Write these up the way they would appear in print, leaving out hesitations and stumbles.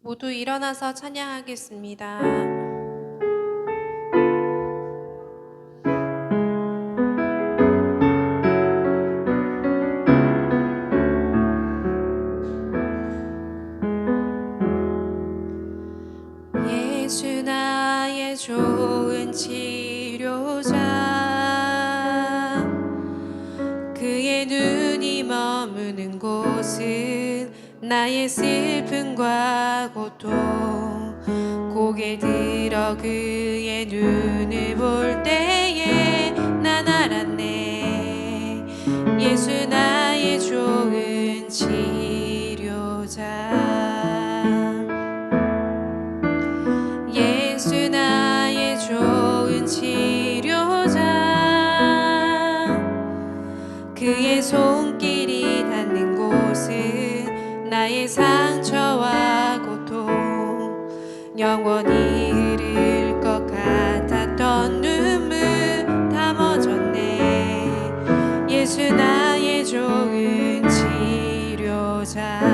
모두 일어나서 찬양하겠습니다. 예수 나의 좋은 치료자, 그의 눈이 머무는 곳은 나의 슬픔과 고통. 고개 들어 그의 눈을 볼 때에 난 알았네. 예수 나의 좋은 치료자. 예수 나의 좋은 치료자, 그의 손길이 닿는 곳은 나의 상처와 고통. 영원히 흐를 것 같았던 눈물 다 멎었네. 예수 나의 좋은 치료자.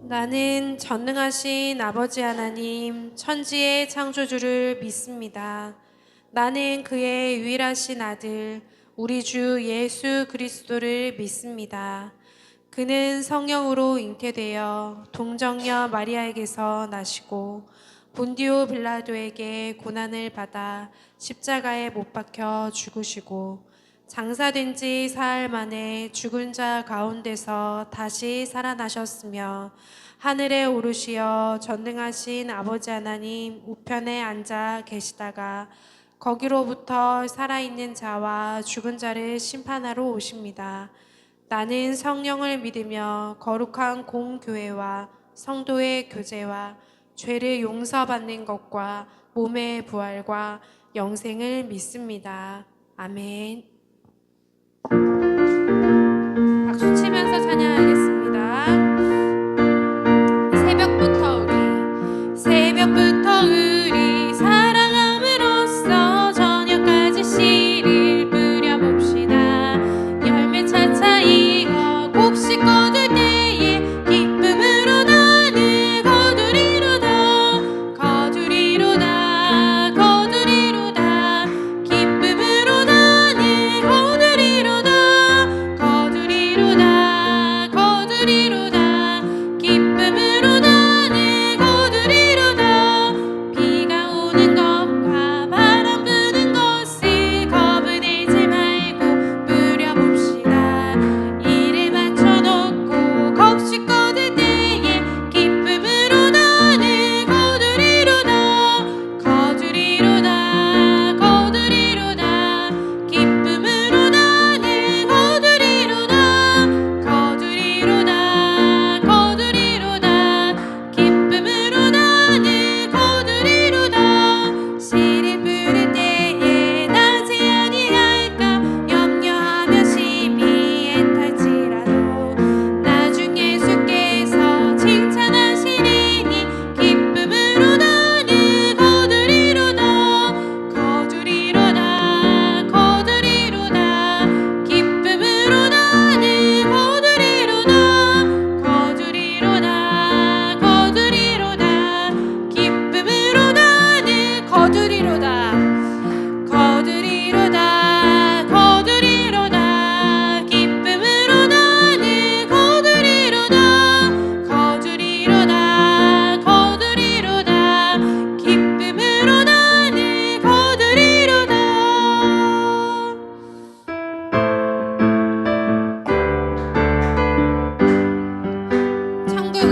나는 전능하신 아버지 하나님, 천지의 창조주를 믿습니다. 나는 그의 유일하신 아들, 우리 주 예수 그리스도를 믿습니다. 그는 성령으로 잉태되어 동정녀 마리아에게서 나시고 본디오 빌라도에게 고난을 받아 십자가에 못 박혀 죽으시고 장사된 지 사흘 만에 죽은 자 가운데서 다시 살아나셨으며 하늘에 오르시어 전능하신 아버지 하나님 우편에 앉아 계시다가 거기로부터 살아있는 자와 죽은 자를 심판하러 오십니다. 나는 성령을 믿으며 거룩한 공교회와 성도의 교제와 죄를 용서받는 것과 몸의 부활과 영생을 믿습니다. 아멘. 박수 치면서 찬양하겠습니다. 새벽부터 우리 사랑함으로써 저녁까지 씨를 뿌려봅시다. 열매 차차이 곡식 거둘 때에 기쁨으로 나는 거두리로다 기쁨으로 나는 거두리로다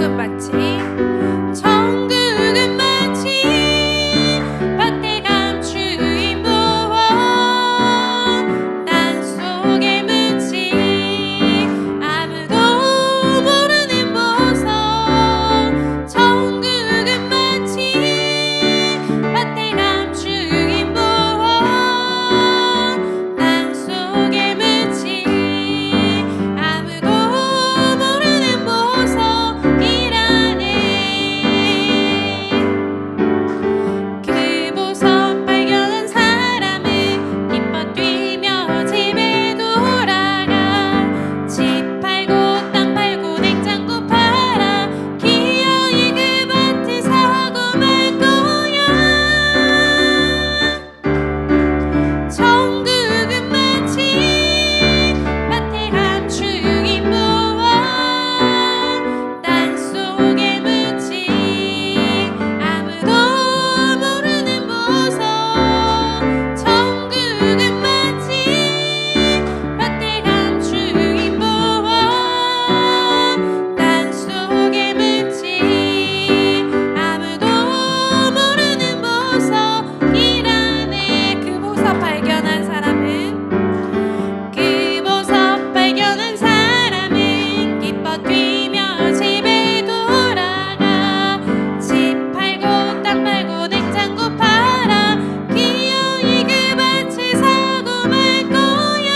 천국은 마치 천국은 마치 밭에 감추인 보화 땅속에 묻힌 아무도 모르는 보석 천국은 마치 밭에 감추인 보화 땅속에 묻힌 아무도 모르는 보석이라네. 그 보석 발견한 사람은 기뻐 뛰며 집에 돌아가 집 팔고 땅 팔고 냉장고 팔아 기어이 그 밭을 사고 말 거야. 천국은 마치 밭에 감추인 보화 땅속에 묻힌 아무도 모르는 보석 천국은 마치 밭에 감추인 보화 땅속에 묻힌 아무도 모르는 보석이라네. 그 보석 발견한 사람은 기뻐 뛰며 집에 돌아가 집 팔고 땅 팔고 냉장고 팔아 기어이 그 밭을 사고 말 거야.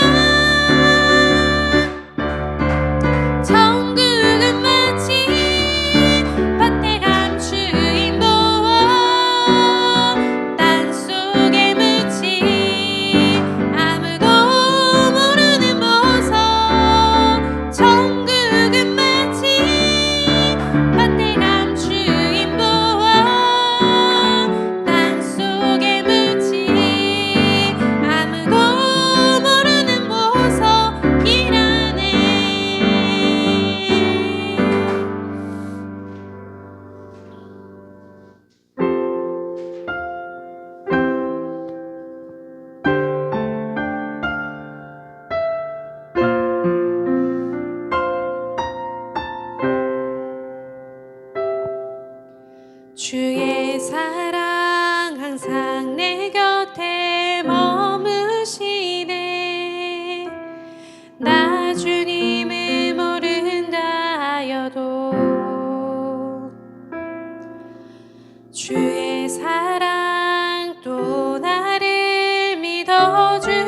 천국은 마치 밭에 감추인 보화 땅속에 묻힌 아무도 모르는 보석 천국은 마치 밭에 감추인 보화 땅속에 묻힌 아무도 모르는 보석이라네. 주의 사랑 항상 내 곁에 머무시네. 나 주님을 모른다 하여도 주의 사랑 또 나를 믿어주시네.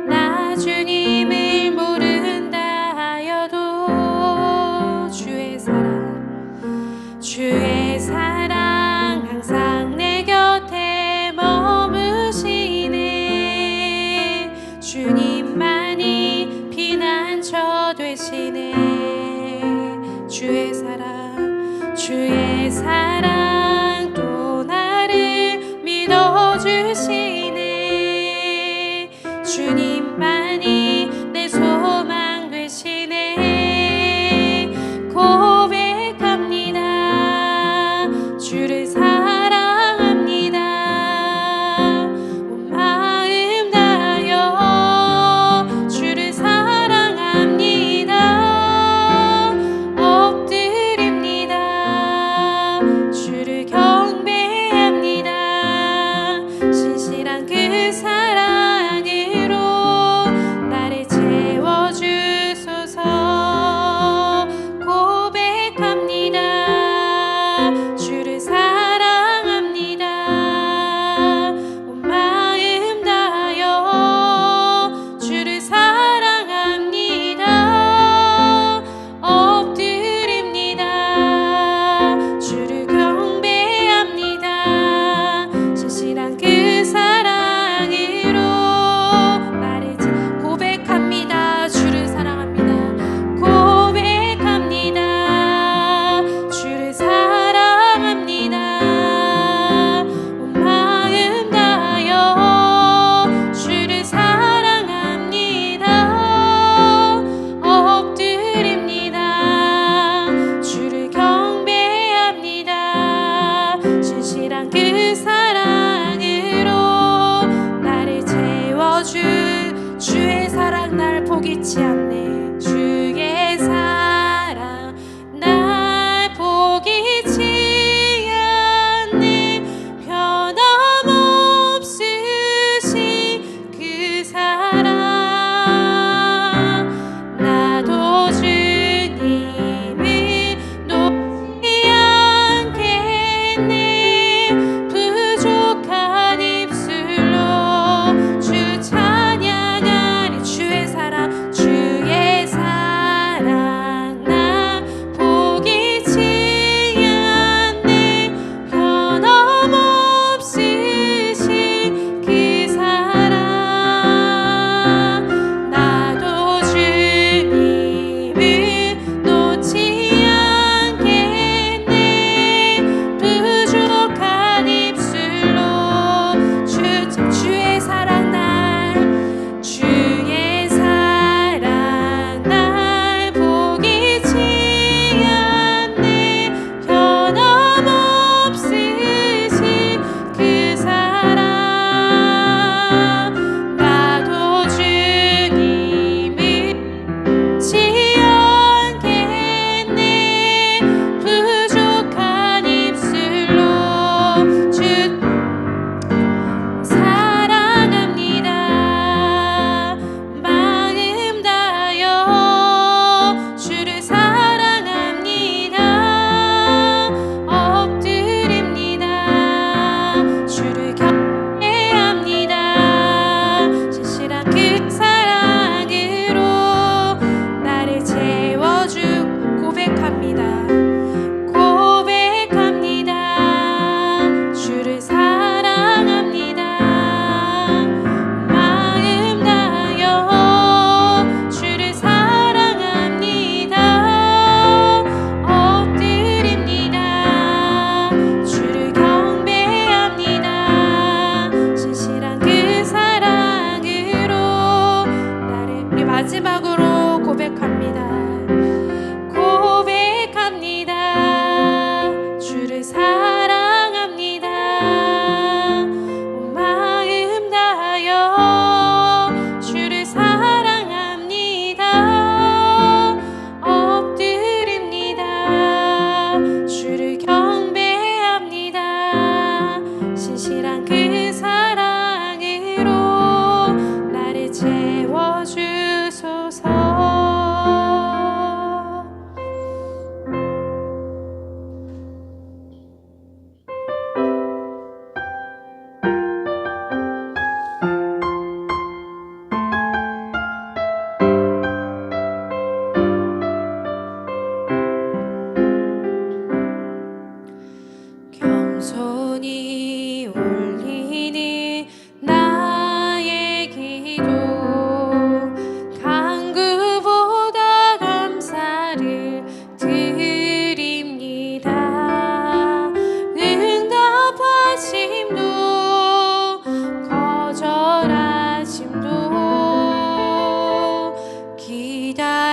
나 주님을 모른다 하여도 주의 사랑 항상 내 곁에 머무시네. 주님만이 피난처 되시네. 주의 사랑 또 나를 믿어주시네. 주님만이 내 소망 되시네. 고백합니다. 주를 사랑합니다. 온 마음 다하여 주를 사랑합니다. 엎드립니다. 주를 경배합니다. 신실한 그 사랑으로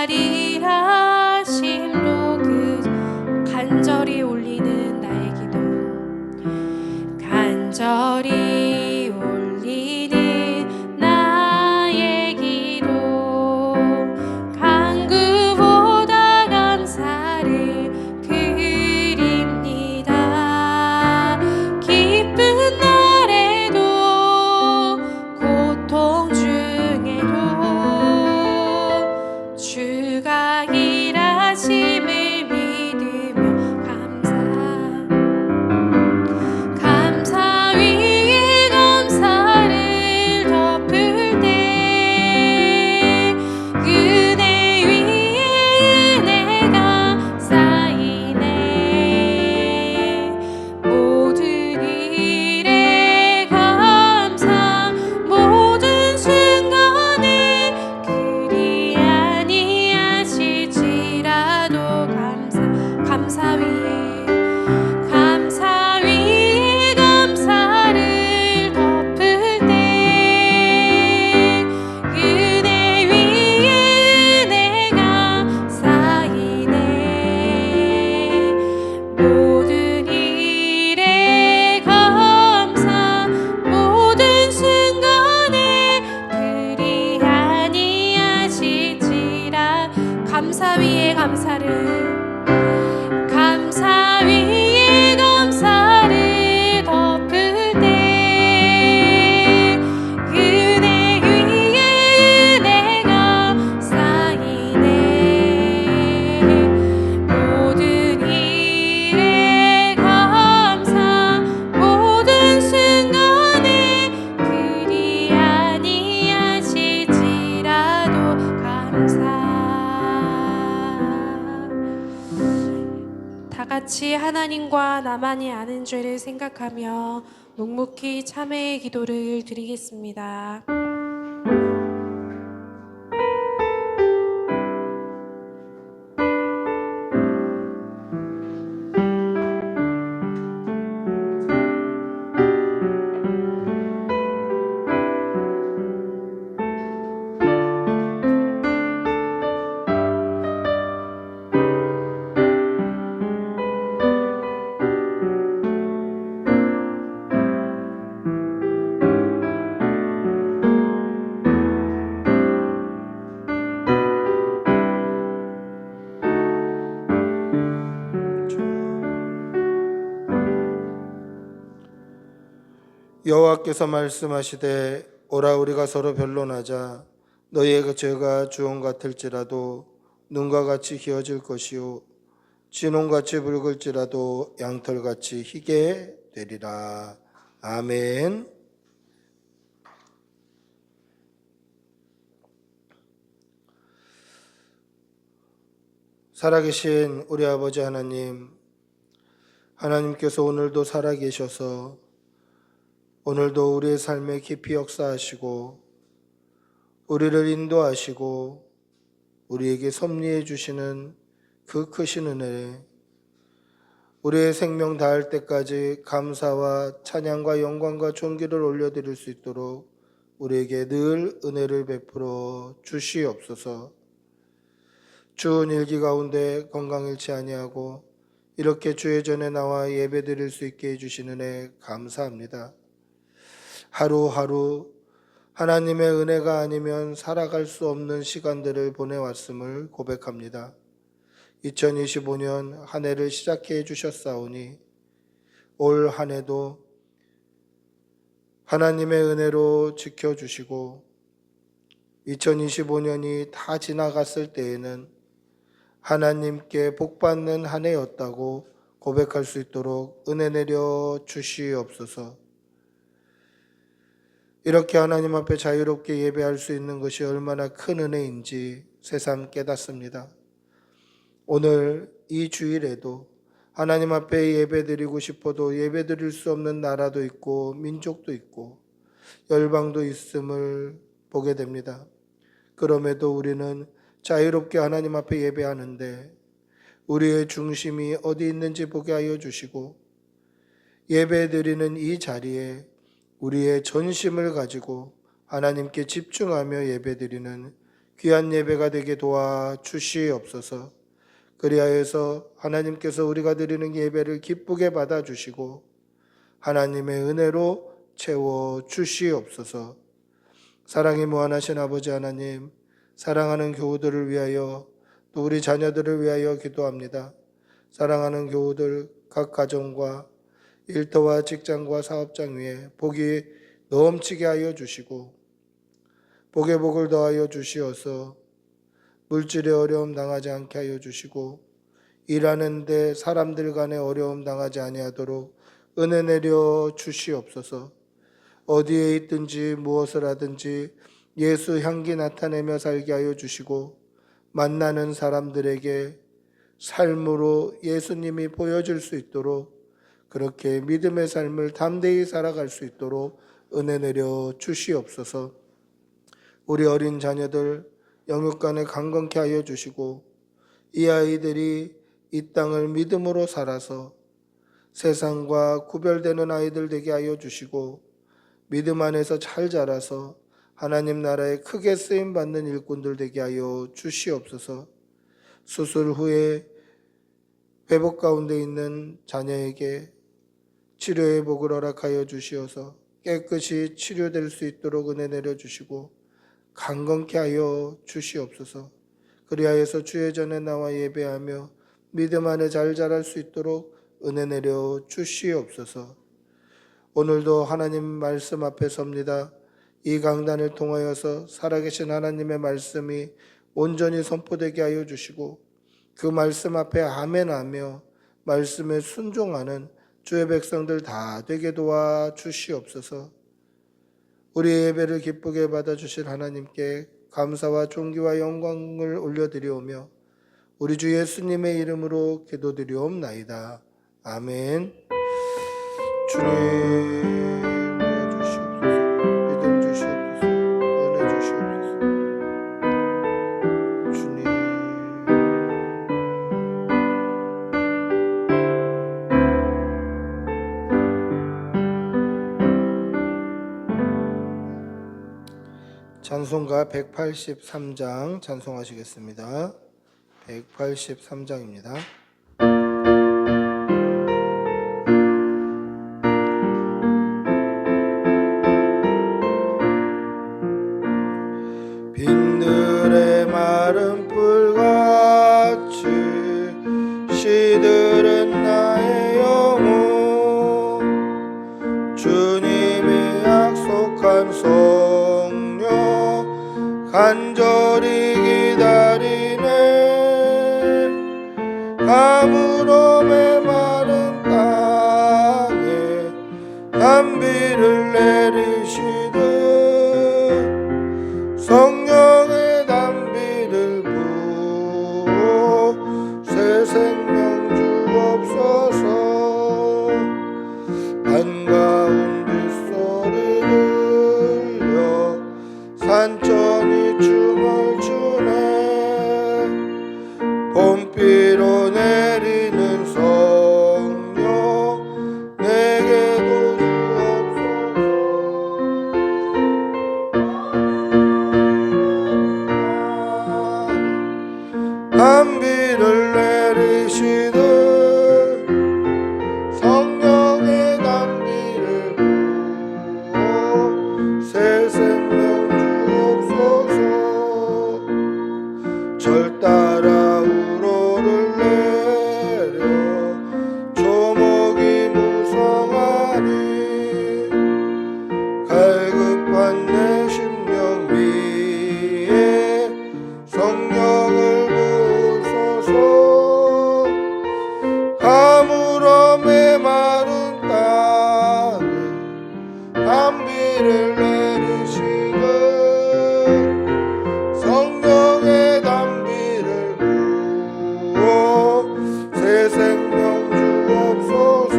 하리라 심로 그 간절히 올리는 나의 기도 간절히 올리는 나의 기도 간구보다 감사를 드립니다. 기쁜 날에도 고통 중에도 주가 일하심을 믿으며 감사 위에 감사를 덮을 때 은혜 위에 은혜가 쌓이네. 모든 일에 감사 모든 순간에 그리 아니하실지라도 감사 위에 감사를 덮을 때 은혜 위에 은혜가 쌓이네. 모든 일에 감사 모든 순간에 그리 아니하실지라 감사 위에 감사를 덮을 때 은혜 위에 은혜가 쌓이네. 모든 일에 감사 모든 순간에 그리 아니하실지라도 다 같이 하나님과 나만이 아는 죄를 생각하며 묵묵히 참회의 기도를 드리겠습니다. 여호와께서 말씀하시되 오라 우리가 서로 변론하자. 너희의 죄가 주홍 같을지라도 눈과 같이 희어질 것이요 진홍같이 붉을지라도 양털같이 희게 되리라. 아멘. 살아계신 우리 아버지 하나님, 하나님께서 오늘도 살아계셔서 오늘도 우리의 삶에 깊이 역사하시고 우리를 인도하시고 우리에게 섭리해 주시는 그 크신 은혜, 우리의 생명 다할 때까지 감사와 찬양과 영광과 존귀를 올려드릴 수 있도록 우리에게 늘 은혜를 베풀어 주시옵소서. 추운 일기 가운데 건강 잃지 아니하고 이렇게 주의 전에 나와 예배드릴 수 있게 해주신 은혜 감사합니다. 하루하루 하나님의 은혜가 아니면 살아갈 수 없는 시간들을 보내왔음을 고백합니다. 2025년 한 해를 시작해 주셨사오니 올 한 해도 하나님의 은혜로 지켜주시고 2025년이 다 지나갔을 때에는 하나님께 복받는 한 해였다고 고백할 수 있도록 은혜 내려 주시옵소서. 이렇게 하나님 앞에 자유롭게 예배할 수 있는 것이 얼마나 큰 은혜인지 새삼 깨닫습니다. 오늘 이 주일에도 하나님 앞에 예배드리고 싶어도 예배드릴 수 없는 나라도 있고 민족도 있고 열방도 있음을 보게 됩니다. 그럼에도 우리는 자유롭게 하나님 앞에 예배하는데 우리의 중심이 어디 있는지 보게 하여 주시고 예배드리는 이 자리에 우리의 전심을 가지고 하나님께 집중하며 예배드리는 귀한 예배가 되게 도와 주시옵소서. 그리하여서 하나님께서 우리가 드리는 예배를 기쁘게 받아주시고 하나님의 은혜로 채워 주시옵소서. 사랑이 무한하신 아버지 하나님, 사랑하는 교우들을 위하여 또 우리 자녀들을 위하여 기도합니다. 사랑하는 교우들 각 가정과 일터와 직장과 사업장 위에 복이 넘치게 하여 주시고 복에 복을 더하여 주시어서 물질의 어려움 당하지 않게 하여 주시고 일하는데 사람들 간에 어려움 당하지 아니하도록 은혜 내려 주시옵소서. 어디에 있든지 무엇을 하든지 예수 향기 나타내며 살게 하여 주시고 만나는 사람들에게 삶으로 예수님이 보여줄 수 있도록 그렇게 믿음의 삶을 담대히 살아갈 수 있도록 은혜 내려 주시옵소서. 우리 어린 자녀들 영육간에 강건케 하여 주시고 이 아이들이 이 땅을 믿음으로 살아서 세상과 구별되는 아이들 되게 하여 주시고 믿음 안에서 잘 자라서 하나님 나라에 크게 쓰임받는 일꾼들 되게 하여 주시옵소서. 수술 후에 회복 가운데 있는 자녀에게 치료의 복을 허락하여 주시어서 깨끗이 치료될 수 있도록 은혜 내려주시고 강건케 하여 주시옵소서. 그리하여서 주의 전에 나와 예배하며 믿음 안에 잘 자랄 수 있도록 은혜 내려 주시옵소서. 오늘도 하나님 말씀 앞에 섭니다. 이 강단을 통하여서 살아계신 하나님의 말씀이 온전히 선포되게 하여 주시고 그 말씀 앞에 아멘하며 말씀에 순종하는 주의 백성들 다 되게 도와 주시옵소서. 우리의 예배를 기쁘게 받아주실 하나님께 감사와 존귀와 영광을 올려드리오며 우리 주 예수님의 이름으로 기도드리옵나이다. 아멘. 주님 도와주시옵소서. 믿음 주시옵소서. 은혜 주시옵소서. 주님. 찬송가 183장 찬송하시겠습니다. 183장입니다. 빈들의 마른 풀같이 시들은 나의 영혼 주님이 약속한 성령 간절히 기다리네. 가물어 메마른 땅에 단비를 내리시듯 성령의 단비를 부어 새 생명 주옵소서. 반가운 빗소리 들려 산천이 춤을 추네. 봄비로 내리는 성령 내게도 주옵소서. 단비를 내리시듯 성령의 단비를 부어 새 생명 주옵소서. 절 따라 우로를 내려 조목이 무성하니 갈급한 내 심령 위에 성령을 부으소서. 가물어 메마른 땅에 단비를 내리시듯 성령의 단비를 부어 새 생명 주옵소서.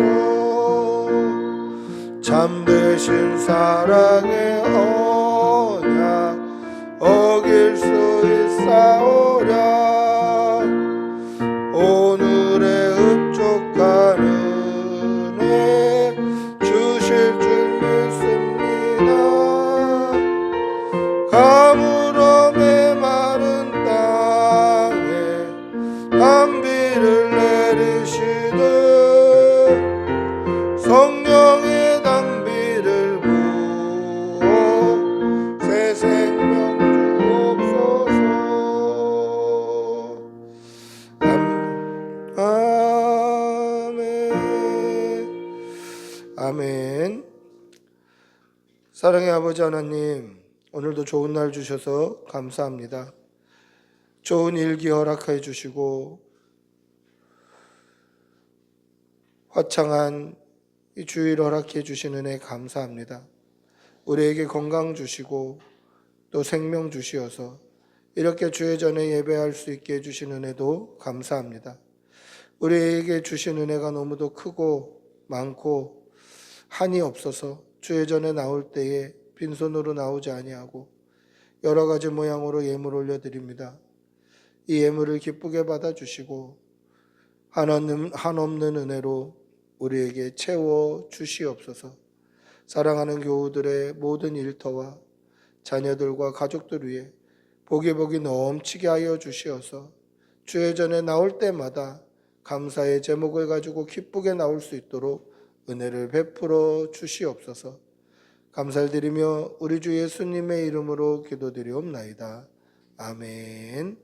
참되신 사랑의 언약 어길 수 있사오랴. 오늘의 흡족한 은혜 주실 줄 믿습니다. 가물어 메마른 아멘. 사랑의 아버지 하나님, 오늘도 좋은 날 주셔서 감사합니다. 좋은 일기 허락해 주시고 화창한 이 주일 허락해 주신 은혜 감사합니다. 우리에게 건강 주시고 또 생명 주시어서 이렇게 주의 전에 예배할 수 있게 해주신 은혜도 감사합니다. 우리에게 주신 은혜가 너무도 크고 많고 한이 없어서 주의 전에 나올 때에 빈손으로 나오지 아니하고 여러 가지 모양으로 예물 올려드립니다. 이 예물을 기쁘게 받아주시고 한없는 은혜로 우리에게 채워 주시옵소서. 사랑하는 교우들의 모든 일터와 자녀들과 가족들 위해 복이 넘치게 하여 주시어서 주의 전에 나올 때마다 감사의 제목을 가지고 기쁘게 나올 수 있도록 은혜를 베풀어 주시옵소서. 감사를 드리며 우리 주 예수님의 이름으로 기도드리옵나이다. 아멘.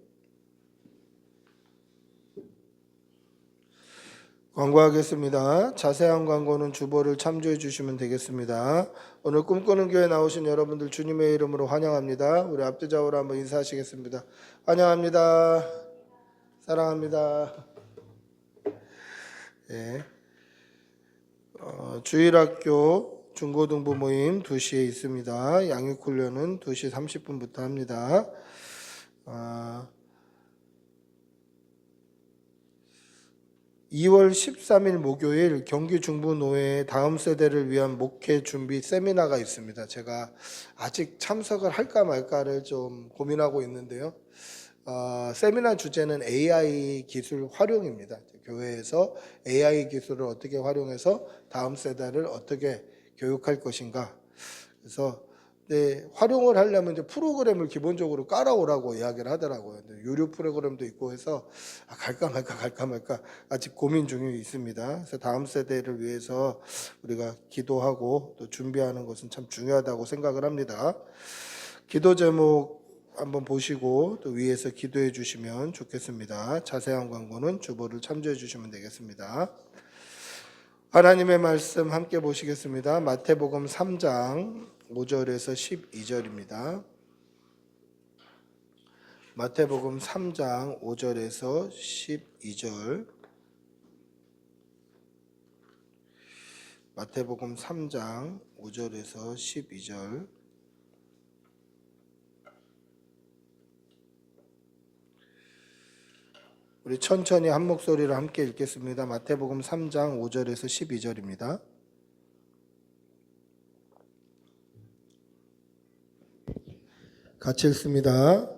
광고하겠습니다. 자세한 광고는 주보를 참조해 주시면 되겠습니다. 오늘 꿈꾸는 교회 나오신 여러분들 주님의 이름으로 환영합니다. 우리 앞뒤좌우로 한번 인사하시겠습니다. 환영합니다. 사랑합니다. 네. 주일학교 중고등부 모임 2시에 있습니다. 양육훈련은 2시 30분부터 합니다. 2월 13일 목요일 경기 중부노회 다음 세대를 위한 목회 준비 세미나가 있습니다. 제가 아직 참석을 할까 말까를 좀 고민하고 있는데요. 세미나 주제는 AI 기술 활용입니다. 교회에서 AI 기술을 어떻게 활용해서 다음 세대를 어떻게 교육할 것인가. 그래서 활용을 하려면 이제 프로그램을 기본적으로 깔아오라고 이야기를 하더라고요. 유료 프로그램도 있고 해서 갈까 말까 아직 고민 중에 있습니다. 그래서 다음 세대를 위해서 우리가 기도하고 또 준비하는 것은 참 중요하다고 생각을 합니다. 기도 제목 한번 보시고 또 위에서 기도해 주시면 좋겠습니다. 자세한 광고는 주보를 참조해 주시면 되겠습니다. 하나님의 말씀 함께 보시겠습니다. 마태복음 3장 5절에서 12절입니다. 마태복음 3장 5절에서 12절. 마태복음 3장 5절에서 12절. 우리 천천히 한 목소리로 함께 읽겠습니다. 마태복음 3장 5절에서 12절입니다. 같이 읽습니다.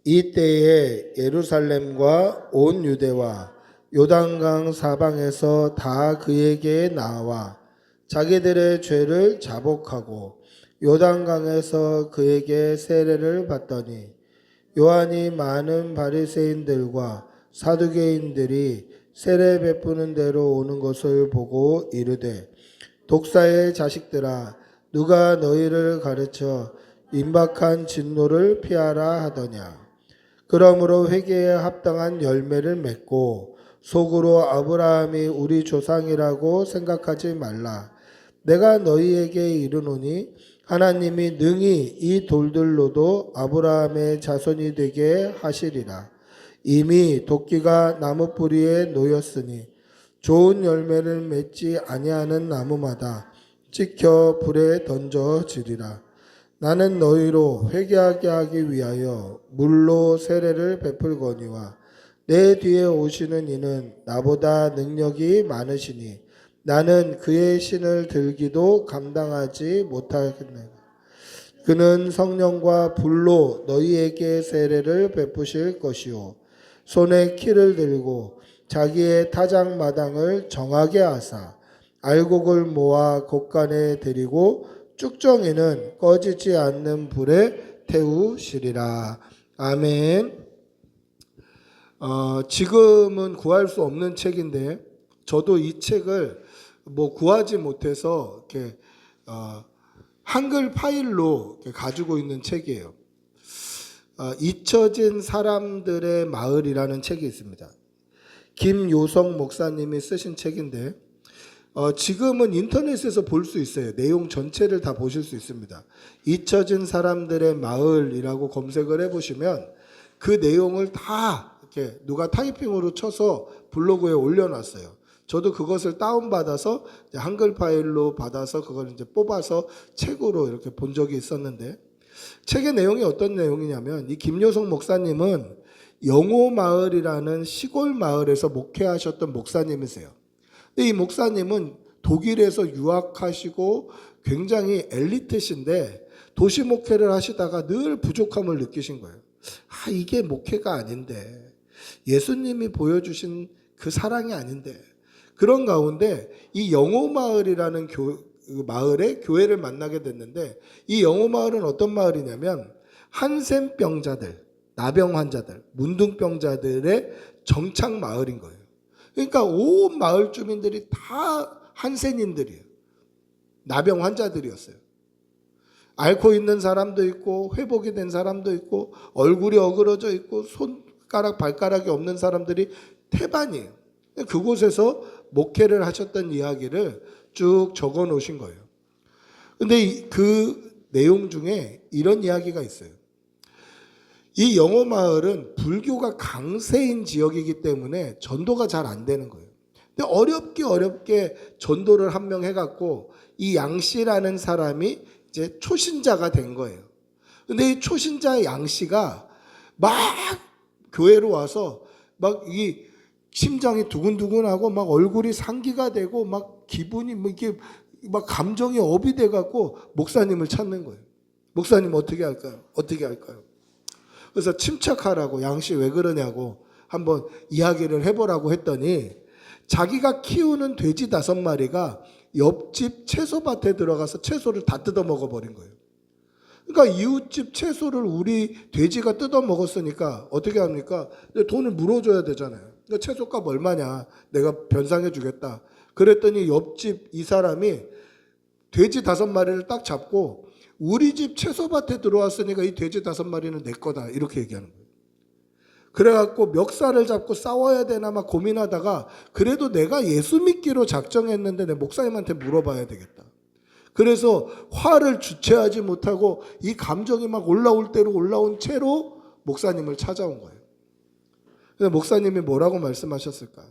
이때에 예루살렘과 온 유대와 요단강 사방에서 다 그에게 나와 자기들의 죄를 자복하고 요단강에서 그에게 세례를 받더니 요한이 많은 바리새인들과 사두개인들이 세례 베푸는 대로 오는 것을 보고 이르되 독사의 자식들아 누가 너희를 가르쳐 임박한 진노를 피하라 하더냐. 그러므로 회개에 합당한 열매를 맺고 속으로 아브라함이 우리 조상이라고 생각하지 말라. 내가 너희에게 이르노니 하나님이 능히 이 돌들로도 아브라함의 자손이 되게 하시리라. 이미 도끼가 나무 뿌리에 놓였으니 좋은 열매를 맺지 아니하는 나무마다 찍혀 불에 던져지리라. 나는 너희로 회개하게 하기 위하여 물로 세례를 베풀거니와 내 뒤에 오시는 이는 나보다 능력이 많으시니 나는 그의 신을 들기도 감당하지 못하겠네. 그는 성령과 불로 너희에게 세례를 베푸실 것이요 손에 키를 들고 자기의 타작마당을 정하게 하사 알곡을 모아 곳간에 들이고 쭉정이는 꺼지지 않는 불에 태우시리라. 아멘. 지금은 구할 수 없는 책인데 저도 이 책을 구하지 못해서 이렇게 한글 파일로 이렇게 가지고 있는 책이에요. 잊혀진 사람들의 마을이라는 책이 있습니다. 김요성 목사님이 쓰신 책인데 지금은 인터넷에서 볼 수 있어요. 내용 전체를 다 보실 수 있습니다. 잊혀진 사람들의 마을이라고 검색을 해보시면 그 내용을 다 이렇게 누가 타이핑으로 쳐서 블로그에 올려놨어요. 저도 그것을 다운받아서 한글 파일로 받아서 그걸 이제 뽑아서 책으로 이렇게 본 적이 있었는데, 책의 내용이 어떤 내용이냐면, 이 김효성 목사님은 영호마을이라는 시골 마을에서 목회하셨던 목사님이세요. 근데 이 목사님은 독일에서 유학하시고 굉장히 엘리트신데 도시 목회를 하시다가 늘 부족함을 느끼신 거예요. 이게 목회가 아닌데, 예수님이 보여주신 그 사랑이 아닌데, 그런 가운데 이 영호마을이라는 마을에 교회를 만나게 됐는데, 이 영호마을은 어떤 마을이냐면 한센병자들, 나병 환자들, 문둥병자들의 정착 마을인 거예요. 그러니까 온 마을 주민들이 다 한센인들이에요. 나병 환자들이었어요. 앓고 있는 사람도 있고 회복이 된 사람도 있고 얼굴이 어그러져 있고 손가락 발가락이 없는 사람들이 태반이에요. 그곳에서 목회를 하셨던 이야기를 쭉 적어 놓으신 거예요. 근데 그 내용 중에 이런 이야기가 있어요. 이 영호마을은 불교가 강세인 지역이기 때문에 전도가 잘 안 되는 거예요. 근데 어렵게 전도를 한 명 해갖고 이 양씨라는 사람이 이제 초신자가 된 거예요. 근데 이 초신자 양씨가 막 교회로 와서 막 이 심장이 두근두근하고 막 얼굴이 상기가 되고 막 기분이 뭐 이렇게 막 감정이 업이 돼갖고 목사님을 찾는 거예요. 목사님 어떻게 할까요? 어떻게 할까요? 그래서 침착하라고, 양씨 왜 그러냐고 한번 이야기를 해보라고 했더니 자기가 키우는 돼지 5마리가 옆집 채소밭에 들어가서 채소를 다 뜯어 먹어버린 거예요. 그러니까 이웃집 채소를 우리 돼지가 뜯어 먹었으니까 어떻게 합니까? 돈을 물어줘야 되잖아요. 그러니까 채소값 얼마냐? 내가 변상해 주겠다. 그랬더니 옆집 이 사람이 돼지 5마리를 딱 잡고 우리 집 채소밭에 들어왔으니까 이 돼지 5마리는 내 거다. 이렇게 얘기하는 거예요. 그래갖고 멱살을 잡고 싸워야 되나 막 고민하다가 그래도 내가 예수 믿기로 작정했는데 내 목사님한테 물어봐야 되겠다. 그래서 화를 주체하지 못하고 이 감정이 막 올라올 대로 올라온 채로 목사님을 찾아온 거예요. 근데 목사님이 뭐라고 말씀하셨을까요?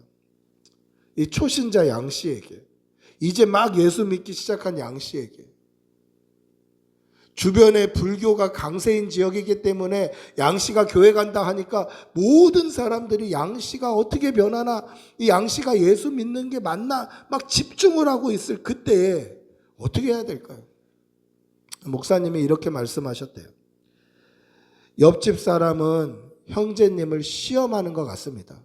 이 초신자 양씨에게, 이제 막 예수 믿기 시작한 양씨에게, 주변에 불교가 강세인 지역이기 때문에 양씨가 교회 간다 하니까 모든 사람들이 양씨가 어떻게 변하나, 이 양씨가 예수 믿는 게 맞나 막 집중을 하고 있을 그때에 어떻게 해야 될까요? 목사님이 이렇게 말씀하셨대요. 옆집 사람은 형제님을 시험하는 것 같습니다.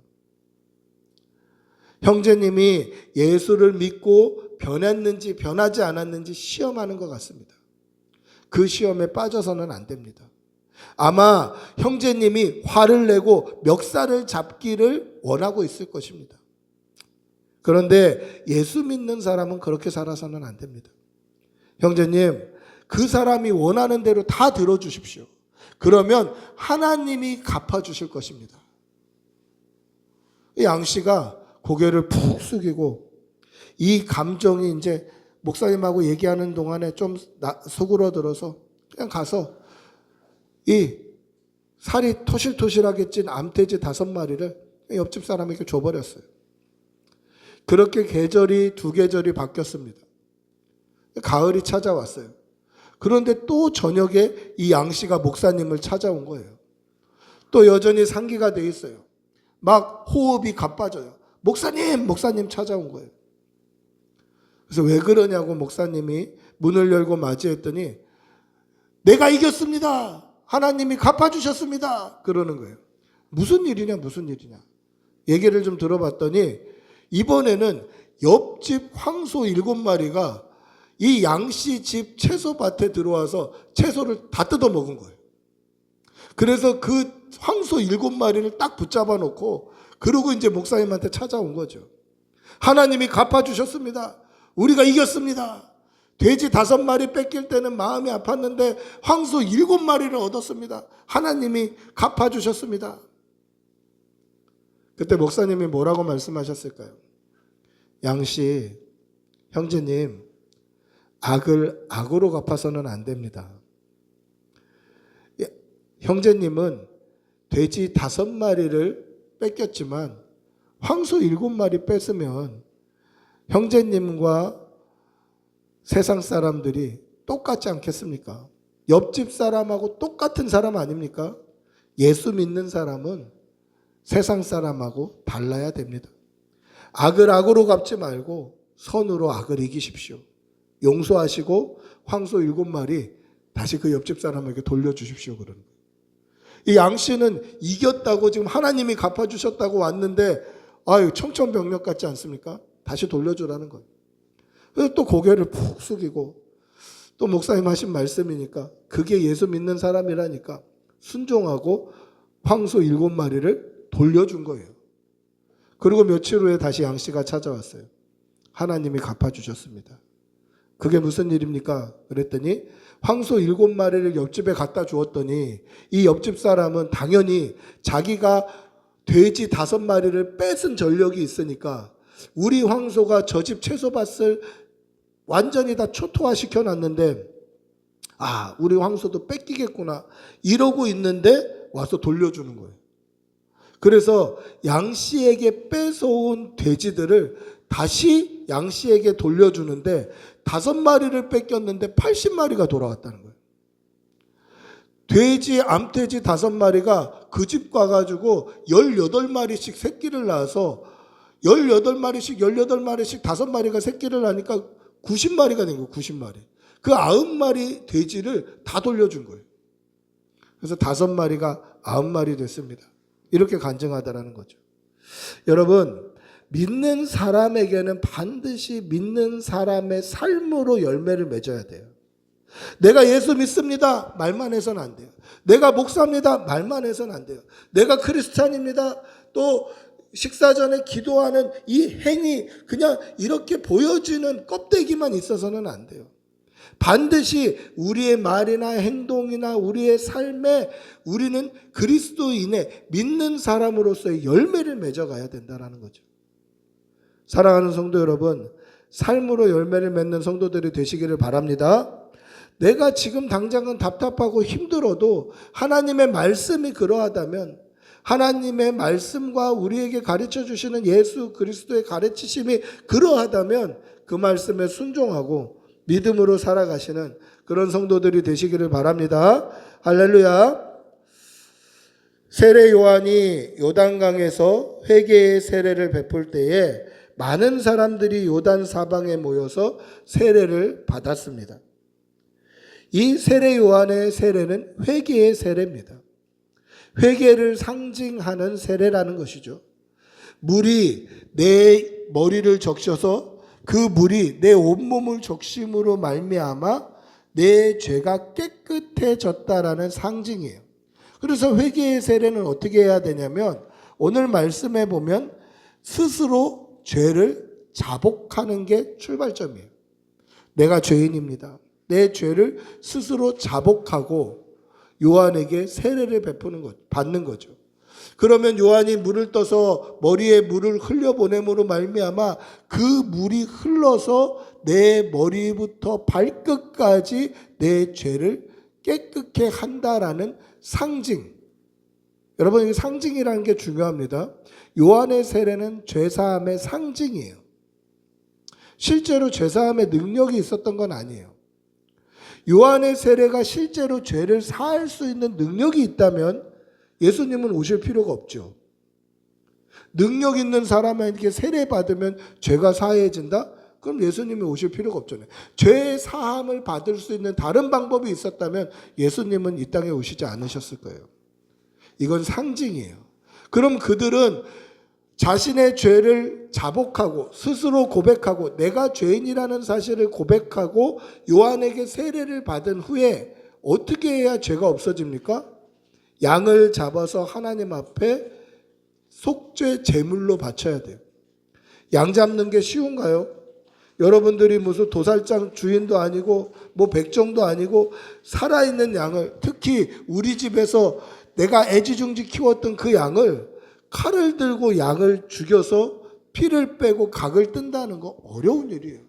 형제님이 예수를 믿고 변했는지 변하지 않았는지 시험하는 것 같습니다. 그 시험에 빠져서는 안 됩니다. 아마 형제님이 화를 내고 멱살을 잡기를 원하고 있을 것입니다. 그런데 예수 믿는 사람은 그렇게 살아서는 안 됩니다. 형제님, 그 사람이 원하는 대로 다 들어주십시오. 그러면 하나님이 갚아주실 것입니다. 양씨가 고개를 푹 숙이고 이 감정이 이제 목사님하고 얘기하는 동안에 좀 수그러들어서 그냥 가서 이 살이 토실토실하게 찐 암돼지 5마리를 옆집 사람에게 줘버렸어요. 그렇게 계절이 2계절이 바뀌었습니다. 가을이 찾아왔어요. 그런데 또 저녁에 이 양씨가 목사님을 찾아온 거예요. 또 여전히 상기가 돼 있어요. 막 호흡이 가빠져요. 목사님 찾아온 거예요. 그래서 왜 그러냐고 목사님이 문을 열고 맞이했더니 내가 이겼습니다. 하나님이 갚아주셨습니다. 그러는 거예요. 무슨 일이냐. 얘기를 좀 들어봤더니 이번에는 옆집 황소 7마리가 이 양씨 집 채소밭에 들어와서 채소를 다 뜯어 먹은 거예요. 그래서 그 황소 7마리를 딱 붙잡아 놓고 그러고 이제 목사님한테 찾아온 거죠. 하나님이 갚아주셨습니다. 우리가 이겼습니다. 돼지 5마리 뺏길 때는 마음이 아팠는데 황소 7마리를 얻었습니다. 하나님이 갚아주셨습니다. 그때 목사님이 뭐라고 말씀하셨을까요? 양씨, 형제님, 악을 악으로 갚아서는 안 됩니다. 형제님은 돼지 5마리를 뺏겼지만 황소 7마리 뺏으면 형제님과 세상 사람들이 똑같지 않겠습니까? 옆집 사람하고 똑같은 사람 아닙니까? 예수 믿는 사람은 세상 사람하고 달라야 됩니다. 악을 악으로 갚지 말고 선으로 악을 이기십시오. 용서하시고 황소 7마리 다시 그 옆집 사람에게 돌려주십시오. 그러는 거예요. 이 양씨는 이겼다고 지금 하나님이 갚아주셨다고 왔는데 아유 청천벽력 같지 않습니까? 다시 돌려주라는 거예요. 그래서 또 고개를 푹 숙이고 또 목사님 하신 말씀이니까 그게 예수 믿는 사람이라니까 순종하고 황소 7마리를 돌려준 거예요. 그리고 며칠 후에 다시 양씨가 찾아왔어요. 하나님이 갚아주셨습니다. 그게 무슨 일입니까? 그랬더니 황소 7마리를 옆집에 갖다 주었더니 이 옆집 사람은 당연히 자기가 돼지 5마리를 뺏은 전력이 있으니까 우리 황소가 저 집 채소밭을 완전히 다 초토화 시켜놨는데 아 우리 황소도 뺏기겠구나 이러고 있는데 와서 돌려주는 거예요. 그래서 양씨에게 뺏어온 돼지들을 다시 양씨에게 돌려주는데 5마리를 뺏겼는데 80마리가 돌아왔다는 거예요. 돼지, 암돼지 5마리가 그 집 가가지고 18마리씩 새끼를 낳아서 18마리씩 5마리가 새끼를 낳으니까 90마리가 된 거예요. 90마리. 그 90마리 돼지를 다 돌려준 거예요. 그래서 5마리가 90마리 됐습니다. 이렇게 간증하다라는 거죠. 여러분, 믿는 사람에게는 반드시 믿는 사람의 삶으로 열매를 맺어야 돼요. 내가 예수 믿습니다. 말만 해서는 안 돼요. 내가 목사입니다. 말만 해서는 안 돼요. 내가 크리스찬입니다. 또 식사 전에 기도하는 이 행위 그냥 이렇게 보여지는 껍데기만 있어서는 안 돼요. 반드시 우리의 말이나 행동이나 우리의 삶에 우리는 그리스도인의 믿는 사람으로서의 열매를 맺어가야 된다는 거죠. 사랑하는 성도 여러분, 삶으로 열매를 맺는 성도들이 되시기를 바랍니다. 내가 지금 당장은 답답하고 힘들어도 하나님의 말씀이 그러하다면 하나님의 말씀과 우리에게 가르쳐 주시는 예수 그리스도의 가르치심이 그러하다면 그 말씀에 순종하고 믿음으로 살아가시는 그런 성도들이 되시기를 바랍니다. 할렐루야. 세례 요한이 요단강에서 회개의 세례를 베풀 때에 많은 사람들이 요단 사방에 모여서 세례를 받았습니다. 이 세례 요한의 세례는 회개의 세례입니다. 회개를 상징하는 세례라는 것이죠. 물이 내 머리를 적셔서 그 물이 내 온몸을 적심으로 말미암아 내 죄가 깨끗해졌다라는 상징이에요. 그래서 회개의 세례는 어떻게 해야 되냐면 오늘 말씀에 보면 스스로 죄를 자복하는 게 출발점이에요. 내가 죄인입니다. 내 죄를 스스로 자복하고 요한에게 세례를 받는 거죠. 그러면 요한이 물을 떠서 머리에 물을 흘려보냄으로 말미암아 그 물이 흘러서 내 머리부터 발끝까지 내 죄를 깨끗게 한다라는 상징. 여러분, 이 상징이라는 게 중요합니다. 요한의 세례는 죄사함의 상징이에요. 실제로 죄사함의 능력이 있었던 건 아니에요. 요한의 세례가 실제로 죄를 사할 수 있는 능력이 있다면 예수님은 오실 필요가 없죠. 능력 있는 사람에게 세례 받으면 죄가 사해진다? 그럼 예수님이 오실 필요가 없잖아요. 죄 사함을 받을 수 있는 다른 방법이 있었다면 예수님은 이 땅에 오시지 않으셨을 거예요. 이건 상징이에요. 그럼 그들은 자신의 죄를 자복하고 스스로 고백하고 내가 죄인이라는 사실을 고백하고 요한에게 세례를 받은 후에 어떻게 해야 죄가 없어집니까? 양을 잡아서 하나님 앞에 속죄 제물로 바쳐야 돼요. 양 잡는 게 쉬운가요? 여러분들이 무슨 도살장 주인도 아니고 뭐 백정도 아니고 살아있는 양을, 특히 우리 집에서 내가 애지중지 키웠던 그 양을 칼을 들고 양을 죽여서 피를 빼고 각을 뜬다는 거 어려운 일이에요.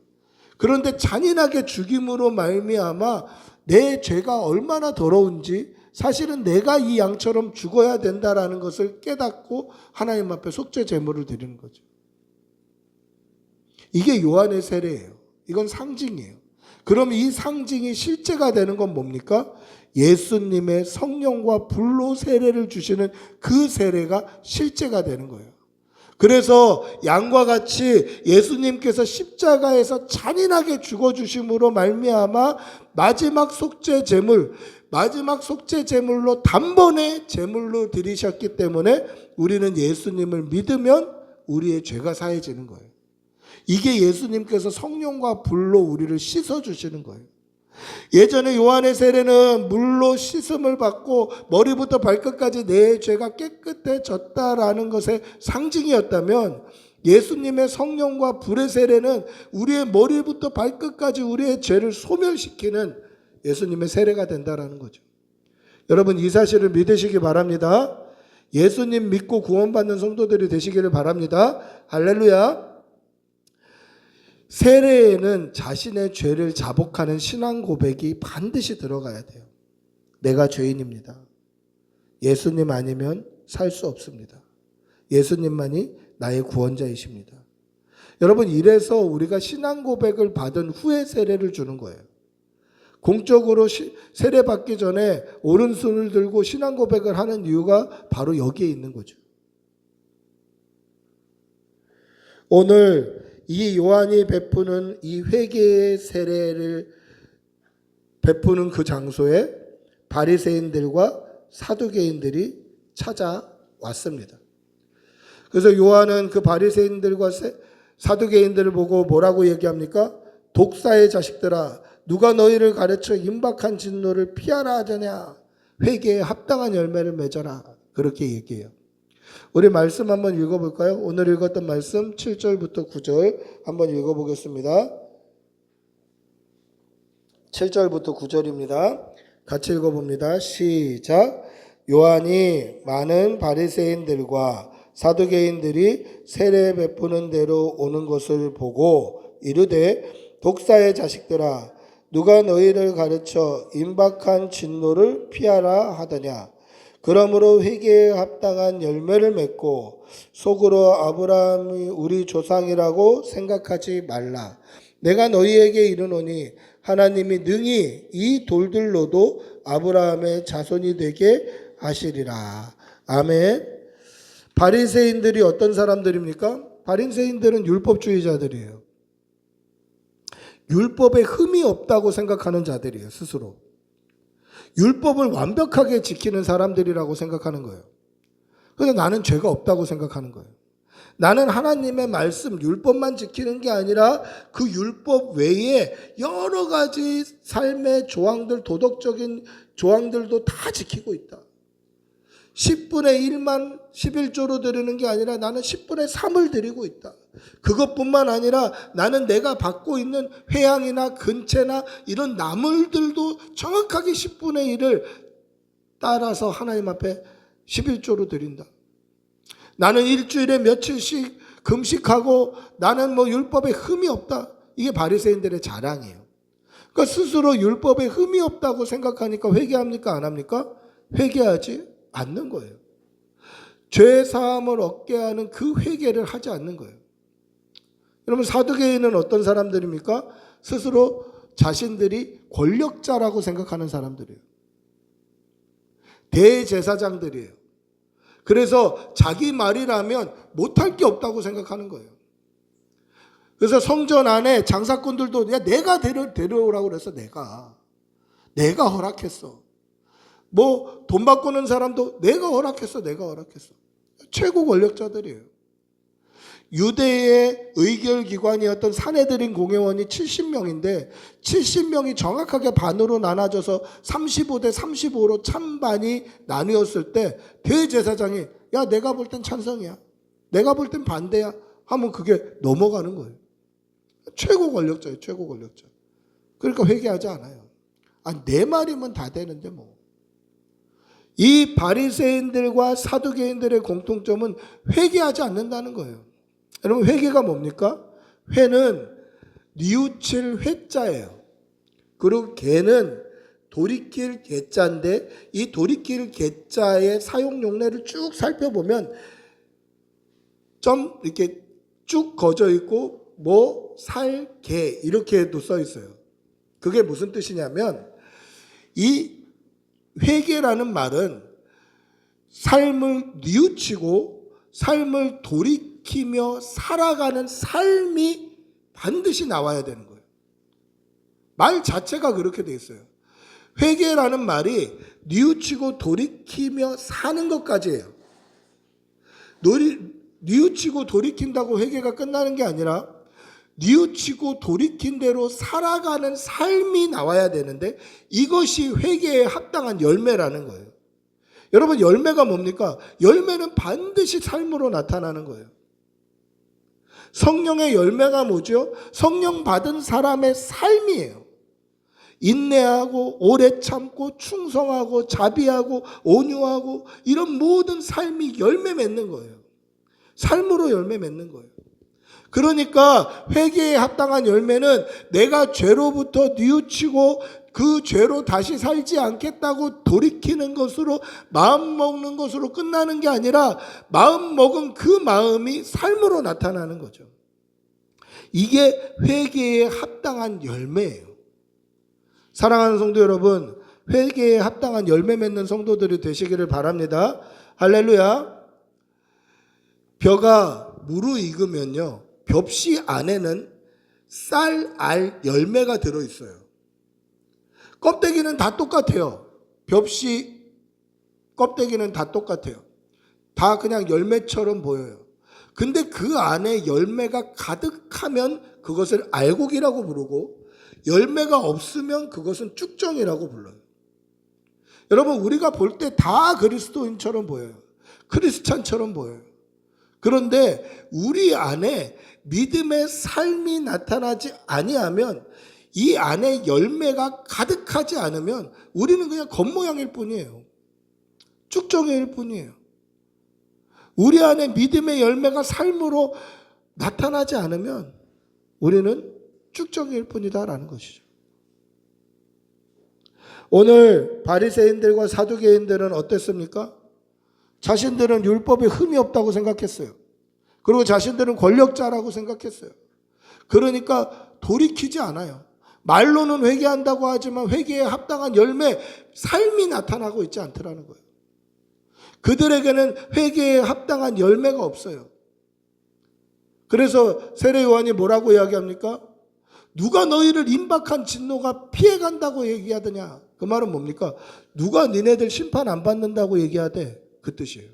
그런데 잔인하게 죽임으로 말미암아 내 죄가 얼마나 더러운지 사실은 내가 이 양처럼 죽어야 된다라는 것을 깨닫고 하나님 앞에 속죄 제물을 드리는 거죠. 이게 요한의 세례예요. 이건 상징이에요. 그럼 이 상징이 실제가 되는 건 뭡니까? 예수님의 성령과 불로 세례를 주시는 그 세례가 실제가 되는 거예요. 그래서 양과 같이 예수님께서 십자가에서 잔인하게 죽어주심으로 말미암아 마지막 속죄 제물로 단번에 제물로 드리셨기 때문에 우리는 예수님을 믿으면 우리의 죄가 사해지는 거예요. 이게 예수님께서 성령과 불로 우리를 씻어주시는 거예요. 예전에 요한의 세례는 물로 씻음을 받고 머리부터 발끝까지 내 죄가 깨끗해졌다라는 것의 상징이었다면 예수님의 성령과 불의 세례는 우리의 머리부터 발끝까지 우리의 죄를 소멸시키는 예수님의 세례가 된다라는 거죠. 여러분 이 사실을 믿으시기 바랍니다. 예수님 믿고 구원받는 성도들이 되시기를 바랍니다. 할렐루야. 세례에는 자신의 죄를 자복하는 신앙 고백이 반드시 들어가야 돼요. 내가 죄인입니다. 예수님 아니면 살 수 없습니다. 예수님만이 나의 구원자이십니다. 여러분 이래서 우리가 신앙 고백을 받은 후에 세례를 주는 거예요. 공적으로 세례 받기 전에 오른손을 들고 신앙 고백을 하는 이유가 바로 여기에 있는 거죠. 오늘 이 요한이 베푸는 이 회개의 세례를 베푸는 그 장소에 바리새인들과 사두개인들이 찾아왔습니다. 그래서 요한은 그 바리새인들과 사두개인들을 보고 뭐라고 얘기합니까? 독사의 자식들아, 누가 너희를 가르쳐 임박한 진노를 피하라 하더냐? 회개에 합당한 열매를 맺어라. 그렇게 얘기해요. 우리 말씀 한번 읽어볼까요? 오늘 읽었던 말씀 7절부터 9절 한번 읽어보겠습니다. 7절부터 9절입니다. 같이 읽어봅니다. 시작. 요한이 많은 바리새인들과 사두개인들이 세례 베푸는 대로 오는 것을 보고 이르되 독사의 자식들아 누가 너희를 가르쳐 임박한 진노를 피하라 하더냐. 그러므로 회개에 합당한 열매를 맺고 속으로 아브라함이 우리 조상이라고 생각하지 말라. 내가 너희에게 이르노니 하나님이 능히 이 돌들로도 아브라함의 자손이 되게 하시리라. 아멘. 바리새인들이 어떤 사람들입니까? 바리새인들은 율법주의자들이에요. 율법에 흠이 없다고 생각하는 자들이에요. 스스로. 율법을 완벽하게 지키는 사람들이라고 생각하는 거예요. 그래서 나는 죄가 없다고 생각하는 거예요. 나는 하나님의 말씀, 율법만 지키는 게 아니라 그 율법 외에 여러 가지 삶의 조항들, 도덕적인 조항들도 다 지키고 있다. 10분의 1만 11조로 드리는 게 아니라 나는 10분의 3을 드리고 있다. 그것뿐만 아니라 나는 내가 받고 있는 회양이나 근체나 이런 나물들도 정확하게 10분의 1을 따라서 하나님 앞에 11조로 드린다. 나는 일주일에 며칠씩 금식하고 나는 율법에 흠이 없다. 이게 바리새인들의 자랑이에요. 그러니까 스스로 율법에 흠이 없다고 생각하니까 회개합니까? 안 합니까? 회개하지 않는 거예요. 죄 사함을 얻게 하는 그 회개를 하지 않는 거예요. 여러분 사두개인은 어떤 사람들입니까? 스스로 자신들이 권력자라고 생각하는 사람들이에요. 대제사장들이에요. 그래서 자기 말이라면 못할 게 없다고 생각하는 거예요. 그래서 성전 안에 장사꾼들도 야 내가 데려오라고 그래서 내가 허락했어. 돈 바꾸는 사람도 내가 허락했어. 최고 권력자들이에요. 유대의 의결기관이었던 산헤드린 공회원이 70명인데 70명이 정확하게 반으로 나눠져서 35대 35로 찬반이 나뉘었을 때 대제사장이 야 내가 볼 땐 찬성이야. 내가 볼 땐 반대야. 하면 그게 넘어가는 거예요. 최고 권력자예요. 최고 권력자. 그러니까 회개하지 않아요. 내 말이면 다 되는데 뭐. 이 바리새인들과 사두개인들의 공통점은 회개하지 않는다는 거예요. 여러분 회개가 뭡니까? 회는 뉘우칠 회자예요. 그리고 개는 돌이킬 개자인데 이 돌이킬 개자의 사용 용례를 쭉 살펴보면 좀 이렇게 쭉 거져 있고 뭐 살 개 이렇게도 써 있어요. 그게 무슨 뜻이냐면 이 회개라는 말은 삶을 뉘우치고 삶을 돌이키며 살아가는 삶이 반드시 나와야 되는 거예요. 말 자체가 그렇게 돼 있어요. 회개라는 말이 뉘우치고 돌이키며 사는 것까지예요. 뉘우치고 돌이킨다고 회개가 끝나는 게 아니라 뉘우치고 돌이킨 대로 살아가는 삶이 나와야 되는데 이것이 회개에 합당한 열매라는 거예요. 여러분 열매가 뭡니까? 열매는 반드시 삶으로 나타나는 거예요. 성령의 열매가 뭐죠? 성령 받은 사람의 삶이에요. 인내하고 오래 참고 충성하고 자비하고 온유하고 이런 모든 삶이 열매 맺는 거예요. 삶으로 열매 맺는 거예요. 그러니까 회개에 합당한 열매는 내가 죄로부터 뉘우치고 그 죄로 다시 살지 않겠다고 돌이키는 것으로 마음 먹는 것으로 끝나는 게 아니라 마음 먹은 그 마음이 삶으로 나타나는 거죠. 이게 회개에 합당한 열매예요. 사랑하는 성도 여러분, 회개에 합당한 열매 맺는 성도들이 되시기를 바랍니다. 할렐루야. 벼가 무르익으면요, 벽씨 안에는 쌀, 알, 열매가 들어있어요. 껍데기는 다 똑같아요. 벽씨 껍데기는 다 똑같아요. 다 그냥 열매처럼 보여요. 근데 그 안에 열매가 가득하면 그것을 알곡이라고 부르고 열매가 없으면 그것은 쭉정이라고 불러요. 여러분 우리가 볼 때 다 그리스도인처럼 보여요. 크리스찬처럼 보여요. 그런데 우리 안에 믿음의 삶이 나타나지 아니하면 이 안에 열매가 가득하지 않으면 우리는 그냥 겉모양일 뿐이에요. 쭉정이일 뿐이에요. 우리 안에 믿음의 열매가 삶으로 나타나지 않으면 우리는 쭉정이일 뿐이다라는 것이죠. 오늘 바리새인들과 사두개인들은 어땠습니까? 자신들은 율법에 흠이 없다고 생각했어요. 그리고 자신들은 권력자라고 생각했어요. 그러니까 돌이키지 않아요. 말로는 회개한다고 하지만 회개에 합당한 열매, 삶이 나타나고 있지 않더라는 거예요. 그들에게는 회개에 합당한 열매가 없어요. 그래서 세례 요한이 뭐라고 이야기합니까? 누가 너희를 임박한 진노가 피해간다고 얘기하더냐? 그 말은 뭡니까? 누가 니네들 심판 안 받는다고 얘기하대? 그 뜻이에요.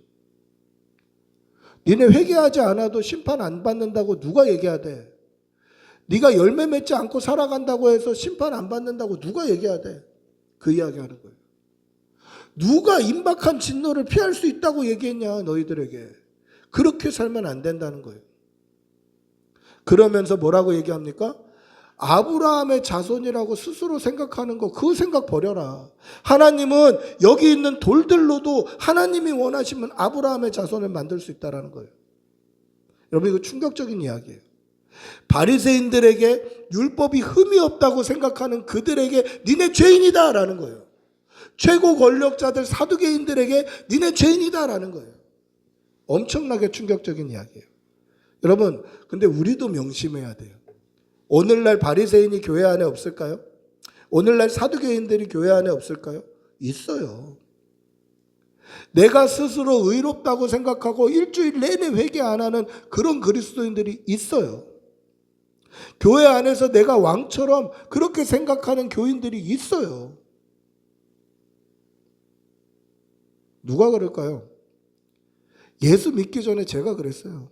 니네 회개하지 않아도 심판 안 받는다고 누가 얘기하대? 네가 열매 맺지 않고 살아간다고 해서 심판 안 받는다고 누가 얘기하대? 그 이야기하는 거예요. 누가 임박한 진노를 피할 수 있다고 얘기했냐 너희들에게. 그렇게 살면 안 된다는 거예요. 그러면서 뭐라고 얘기합니까? 아브라함의 자손이라고 스스로 생각하는 거, 그 생각 버려라. 하나님은 여기 있는 돌들로도 하나님이 원하시면 아브라함의 자손을 만들 수 있다는 거예요. 여러분 이거 충격적인 이야기예요. 바리새인들에게 율법이 흠이 없다고 생각하는 그들에게 니네 죄인이다라는 거예요. 최고 권력자들 사두개인들에게 니네 죄인이다라는 거예요. 엄청나게 충격적인 이야기예요. 여러분 근데 우리도 명심해야 돼요. 오늘날 바리새인이 교회 안에 없을까요? 오늘날 사두개인들이 교회 안에 없을까요? 있어요. 내가 스스로 의롭다고 생각하고 일주일 내내 회개 안 하는 그런 그리스도인들이 있어요. 교회 안에서 내가 왕처럼 그렇게 생각하는 교인들이 있어요. 누가 그럴까요? 예수 믿기 전에 제가 그랬어요.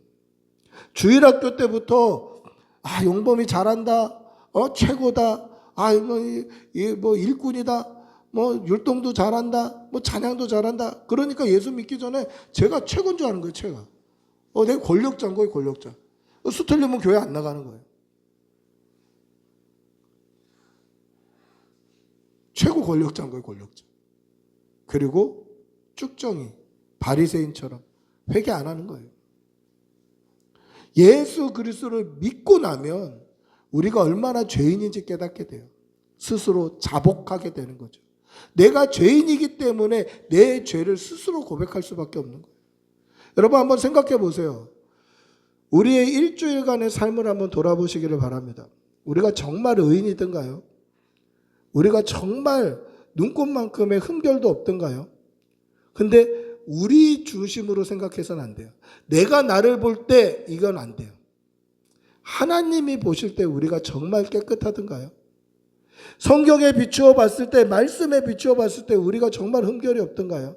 주일학교 때부터 용범이 잘한다, 최고다, 뭐 일꾼이다, 뭐 율동도 잘한다, 뭐 찬양도 잘한다. 그러니까 예수 믿기 전에 제가 최고인 줄 아는 거예요. 제가 내가 권력자인 거예요. 권력자. 수틀리면 교회 안 나가는 거예요. 최고 권력자인 거예요. 권력자. 그리고 쭉정이 바리새인처럼 회개 안 하는 거예요. 예수 그리스도를 믿고 나면 우리가 얼마나 죄인인지 깨닫게 돼요. 스스로 자복하게 되는 거죠. 내가 죄인이기 때문에 내 죄를 스스로 고백할 수밖에 없는 거예요. 여러분 한번 생각해 보세요. 우리의 일주일간의 삶을 한번 돌아보시기를 바랍니다. 우리가 정말 의인이던가요? 우리가 정말 눈꽃만큼의 흠결도 없던가요? 근데 우리 중심으로 생각해서는 안 돼요. 내가 나를 볼 때 이건 안 돼요. 하나님이 보실 때 우리가 정말 깨끗하던가요? 성경에 비추어 봤을 때, 말씀에 비추어 봤을 때 우리가 정말 흠결이 없던가요?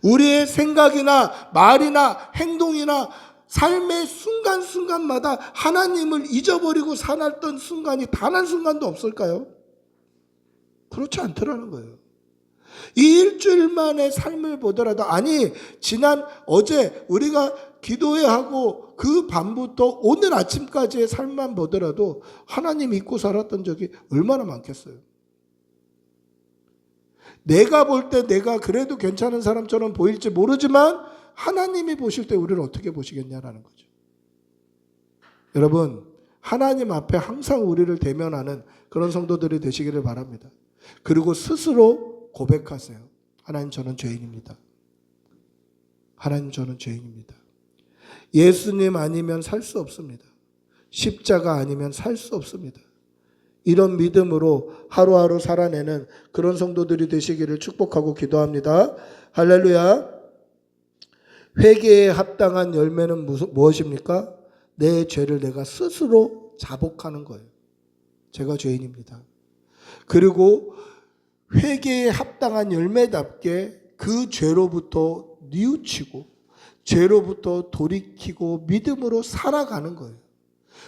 우리의 생각이나 말이나 행동이나 삶의 순간순간마다 하나님을 잊어버리고 살았던 순간이 단 한 순간도 없을까요? 그렇지 않더라는 거예요. 이 일주일만의 삶을 보더라도, 아니 지난 어제 우리가 기도회 하고 그 밤부터 오늘 아침까지의 삶만 보더라도 하나님 잊고 살았던 적이 얼마나 많겠어요. 내가 볼 때 내가 그래도 괜찮은 사람처럼 보일지 모르지만 하나님이 보실 때 우리를 어떻게 보시겠냐라는 거죠. 여러분, 하나님 앞에 항상 우리를 대면하는 그런 성도들이 되시기를 바랍니다. 그리고 스스로 고백하세요. 하나님, 저는 죄인입니다. 하나님, 저는 죄인입니다. 예수님 아니면 살 수 없습니다. 십자가 아니면 살 수 없습니다. 이런 믿음으로 하루하루 살아내는 그런 성도들이 되시기를 축복하고 기도합니다. 할렐루야. 회개에 합당한 열매는 무엇입니까? 내 죄를 내가 스스로 자복하는 거예요. 제가 죄인입니다. 그리고 회개에 합당한 열매답게 그 죄로부터 뉘우치고 죄로부터 돌이키고 믿음으로 살아가는 거예요.